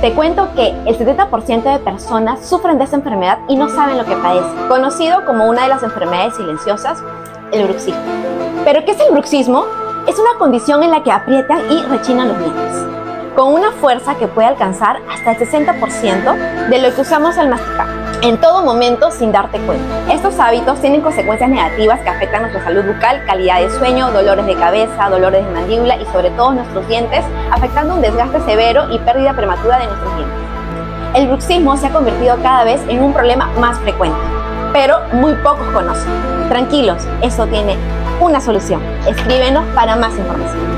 Te cuento que el 70% de personas sufren de esta enfermedad y no saben lo que padecen, conocido como una de las enfermedades silenciosas, el bruxismo. ¿Pero qué es el bruxismo? Es una condición en la que aprietan y rechinan los dientes, con una fuerza que puede alcanzar hasta el 60% de lo que usamos al masticar, en todo momento sin darte cuenta. Estos hábitos tienen consecuencias negativas que afectan nuestra salud bucal, calidad de sueño, dolores de cabeza, dolores de mandíbula y sobre todo nuestros dientes, afectando un desgaste severo y pérdida prematura de nuestros dientes. El bruxismo se ha convertido cada vez en un problema más frecuente, pero muy pocos conocen. Tranquilos, eso tiene una solución. Escríbenos para más información.